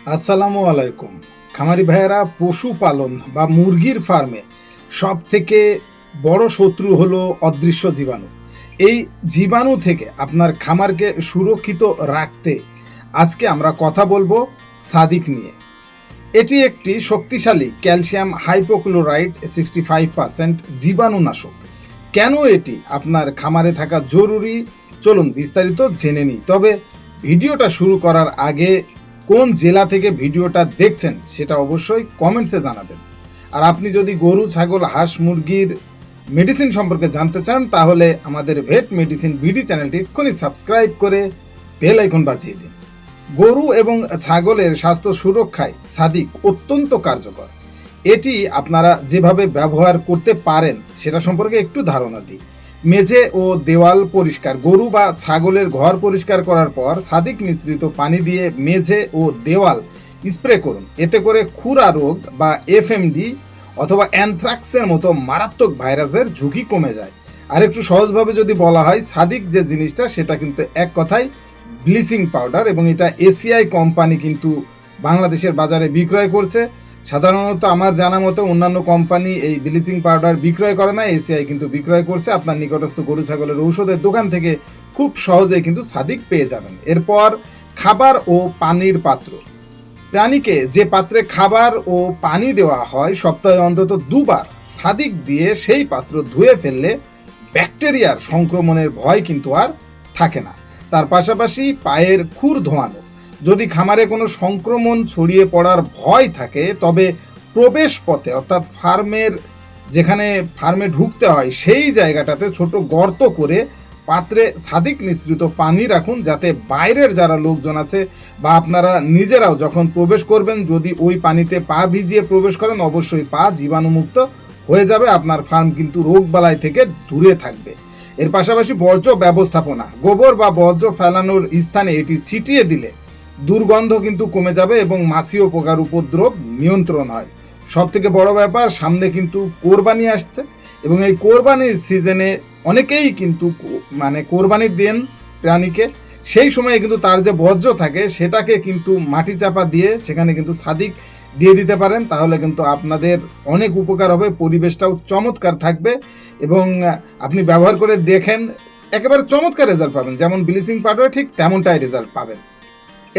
আসসালামু আলাইকুম। খামারি ভাইয়েরা, পশুপালন বা মুরগির ফার্মে সব থেকে বড় শত্রু হলো অদৃশ্য জীবাণু। এই জীবাণু থেকে আপনার খামারকে সুরক্ষিত রাখতে আজকে আমরা কথা বলবো সাদিক নিয়ে। এটি একটি শক্তিশালী ক্যালসিয়াম হাইপোক্লোরাইড 65% জীবাণুনাশক। কেন এটি আপনার খামারে থাকা জরুরি, চলুন বিস্তারিত জেনে নিই। তবে ভিডিওটা শুরু করার আগে কোন জেলা থেকে ভিডিওটা দেখছেন সেটা অবশ্যই কমেন্টসে জানাবেন। আর আপনি যদি গরু, ছাগল, হাঁস, মুরগির মেডিসিন সম্পর্কে জানতে চান তাহলে আমাদের ভেট মেডিসিন বিডি চ্যানেলটি এক্ষুনি সাবস্ক্রাইব করে বেল আইকন বাজিয়ে দিন। গরু এবং ছাগলের স্বাস্থ্য সুরক্ষায় সাদিক অত্যন্ত কার্যকর। এটি আপনারা যেভাবে ব্যবহার করতে পারেন সেটা সম্পর্কে একটু ধারণা দিই। মেঝে ও দেওয়াল পরিষ্কার। গরু বা ছাগলের ঘর পরিষ্কার করার পর সাদিক মিশ্রিত পানি দিয়ে মেঝে ও দেওয়াল স্প্রে করুন। এতে করে খুরা রোগ বা এফএমডি অথবা অ্যানথ্রাক্সের মতো মারাত্মক ভাইরাসের ঝুঁকি কমে যায়। আর একটু সহজভাবে যদি বলা হয়, সাদিক যে জিনিসটা সেটা কিন্তু এক কথায় ব্লিচিং পাউডার, এবং এটা এসিআই কোম্পানি কিন্তু বাংলাদেশের বাজারে বিক্রয় করছে। সাধারণত আমার জানা মতো অন্যান্য কোম্পানি এই ব্লিচিং পাউডার বিক্রয় করে না, এসিআই কিন্তু বিক্রয় করছে। আপনার নিকটস্থ গরু ছাগলের ঔষধের দোকান থেকে খুব সহজেই কিন্তু সাদিক পেয়ে যাবেন। এরপর খাবার ও পানির পাত্র। প্রাণীকে যে পাত্রে খাবার ও পানি দেওয়া হয় সপ্তাহে অন্তত দুবার সাদিক দিয়ে সেই পাত্র ধুয়ে ফেললে ব্যাকটেরিয়ার সংক্রমণের ভয় কিন্তু আর থাকে না। তার পাশাপাশি পায়ের খুর ধোয়ানো। যদি খামারে কোনো সংক্রমণ ছড়িয়ে পড়ার ভয় থাকে তবে প্রবেশ পথে অর্থাৎ যেখানে ফার্মে ঢুকতে হয় সেই জায়গাটাতে ছোট গর্ত করে পাত্রে সাদিক মিশ্রিত পানি রাখুন, যাতে বাইরের যারা লোকজন আছে বা আপনারা নিজেরাও যখন প্রবেশ করবেন যদি ওই পানিতে পা ভিজিয়ে প্রবেশ করেন অবশ্যই পা জীবাণুমুক্ত হয়ে যাবে। আপনার ফার্ম কিন্তু রোগবালাই থেকে দূরে থাকবে। এর পাশাপাশি বর্জ্য ব্যবস্থাপনা। গোবর বা বর্জ্য ফেলানোর স্থানে এটি ছিটিয়ে দিলে দুর্গন্ধ কিন্তু কমে যাবে এবং মাছি ও পোকার উপদ্রব নিয়ন্ত্রণ হয়। সব থেকে বড় ব্যাপার, সামনে কিন্তু কোরবানি আসছে এবং এই কোরবানির সিজনে অনেকেই কিন্তু কোরবানি দেন প্রাণীকে। সেই সময়ে কিন্তু তার যে বর্জ্য থাকে সেটাকে কিন্তু মাটি চাপা দিয়ে সেখানে কিন্তু সাদিক দিয়ে দিতে পারেন, তাহলে কিন্তু আপনাদের অনেক উপকার হবে, পরিবেশটাও চমৎকার থাকবে এবং আপনি ব্যবহার করে দেখেন একেবারে চমৎকার রেজাল্ট পাবেন। যেমন ব্লিচিং পাউডার ঠিক তেমনটাই রেজাল্ট পাবেন।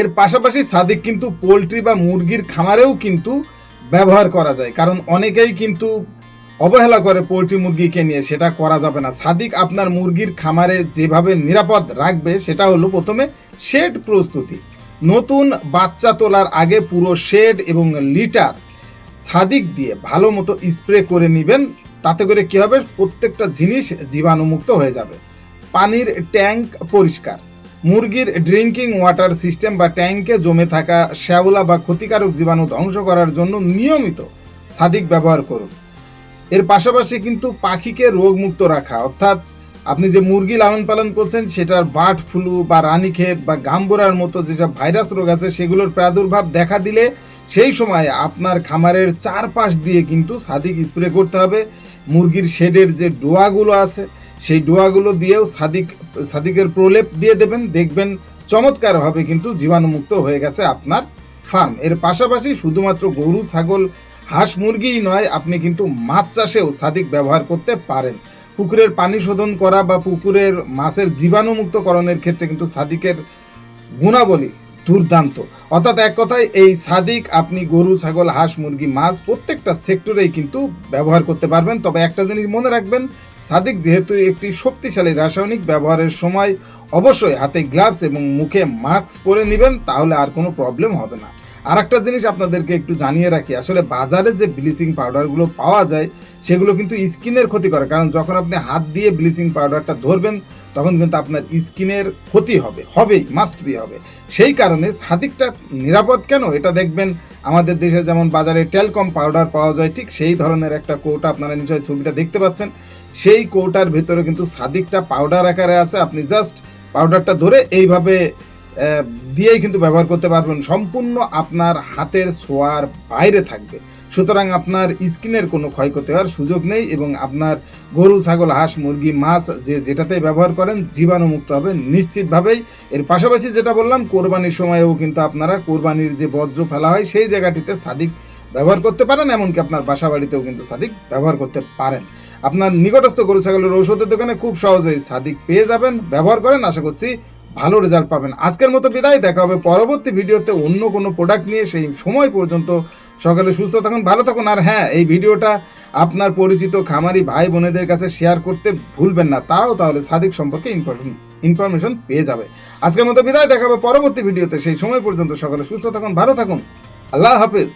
এর পাশাপাশি সাদিক কিন্তু পোলট্রি বা মুরগির খামারেও কিন্তু ব্যবহার করা যায়, কারণ অনেকেই কিন্তু অবহেলা করে পোলট্রি মুরগিকে নিয়ে, সেটা করা যাবে না। সাদিক আপনার মুরগির খামারে যেভাবে নিরাপদ রাখবে সেটা হলো প্রথমে শেড প্রস্তুতি। নতুন বাচ্চা তোলার আগে পুরো শেড এবং লিটার সাদিক দিয়ে ভালো মতো স্প্রে করে নেবেন। তাতে করে কী হবে, প্রত্যেকটা জিনিস জীবাণুমুক্ত হয়ে যাবে। পানির ট্যাঙ্ক পরিষ্কার। মুরগির ড্রিঙ্কিং ওয়াটার সিস্টেম বা ট্যাঙ্কে জমে থাকা শ্যাওলা বা ক্ষতিকারক জীবাণু ধ্বংস করার জন্য নিয়মিত সাদিক ব্যবহার করুন। এর পাশাপাশি কিন্তু পাখিকে রোগমুক্ত রাখা, অর্থাৎ আপনি যে মুরগি লালন পালন করছেন সেটার বার্ড ফ্লু বা রানীক্ষেত বা গাম্বোরার মতো যেসব ভাইরাস রোগ আছে সেগুলোর প্রাদুর্ভাব দেখা দিলে সেই সময় আপনার খামারের চারপাশ দিয়ে কিন্তু সাদিক স্প্রে করতে হবে। মুরগির শেডের যে ডোয়াগুলো আছে সেই ডোয়াগুলো দিয়েও সাদিকের প্রলেপ দিয়ে দেবেন, দেখবেন চমৎকারভাবে কিন্তু জীবাণুমুক্ত হয়ে গেছে আপনার ফার্ম। এর পাশাপাশি শুধুমাত্র গরু, ছাগল, হাঁস, মুরগিই নয়, আপনি কিন্তু মাছ চাষেও সাদিক ব্যবহার করতে পারেন। পুকুরের পানি শোধন করা বা পুকুরের মাছের জীবাণুমুক্তকরণের ক্ষেত্রে কিন্তু সাদিকের গুণাবলী দুর্দান্ত। অর্থাৎ এক কথায় এই সাদিক আপনি গরু, ছাগল, হাঁস, মুরগি, মাছ প্রত্যেকটা সেক্টরেই কিন্তু ব্যবহার করতে পারবেন। তবে একটা জিনিস মনে রাখবেন, সাদিক যেহেতু একটি শক্তিশালী রাসায়নিক, ব্যবহারের সময় অবশ্যই হাতে গ্লাভস এবং মুখে মাস্ক পরে নেবেন, তাহলে আর কোনো প্রবলেম হবে না। আর একটা জিনিস আপনাদেরকে একটু জানিয়ে রাখি, আসলে বাজারে যে ব্লিচিং পাউডারগুলো পাওয়া যায় সেগুলো কিন্তু স্কিনের ক্ষতি করে, কারণ যখন আপনি হাত দিয়ে ব্লিচিং পাউডারটা ধরবেন তখন কিন্তু আপনার স্কিনের ক্ষতি হবেই, মাস্ট বি হবে। সেই কারণে সাদিকটা নিরাপদ কেন, এটা দেখবেন আমাদের দেশে যেমন বাজারে টেলকম পাউডার পাওয়া যায় ঠিক সেই ধরনের একটা কৌটা, আপনারা নিশ্চয়ই ছবিটা দেখতে পাচ্ছেন, সেই কৌটার ভেতরে কিন্তু সাদিকটা পাউডার আকারে আছে। আপনি জাস্ট পাউডারটা ধরে এইভাবে দিয়েই কিন্তু ব্যবহার করতে পারবেন। সম্পূর্ণ আপনার হাতের ছোঁয়ার বাইরে থাকবে, সুতরাং আপনার স্কিনের কোনো ক্ষয়ক্ষতি হওয়ার সুযোগ নেই এবং আপনার গরু ছাগল হাঁস মুরগি মাছ যেটাতে ব্যবহার করেন জীবাণুমুক্ত হবে নিশ্চিতভাবেই। এর পাশাপাশি যেটা বললাম কোরবানির সময়েও কিন্তু আপনারা কোরবানির যে বর্জ্য ফেলা হয় সেই জায়গাটিতে সাদিক ব্যবহার করতে পারেন, এমনকি আপনার বাসা বাড়িতেও কিন্তু সাদিক ব্যবহার করতে পারেন। আপনার নিকটস্থ গরু ছাগলের ঔষধের দোকানে খুব সহজেই সাদিক পেয়ে যাবেন, ব্যবহার করেন, আশা করছি ভালো রেজাল্ট পাবেন। আজকের মতো বিদায়, দেখা হবে পরবর্তী ভিডিওতে অন্য কোনো প্রোডাক্ট নিয়ে। সেই সময় পর্যন্ত সকালে সুস্থ থাকুন, ভালো থাকুন। আর হ্যাঁ, এই ভিডিওটা আপনার পরিচিত খামারি ভাই বোনেদের কাছে শেয়ার করতে ভুলবেন না, তারাও তাহলে সাদিক সম্পর্কে ইনফরমেশন পেয়ে যাবে। আজকের মতো বিদায়, দেখা হবে পরবর্তী ভিডিওতে। সেই সময় পর্যন্ত সকালে সুস্থ থাকুন, ভালো থাকুন, আল্লাহ হাফেজ।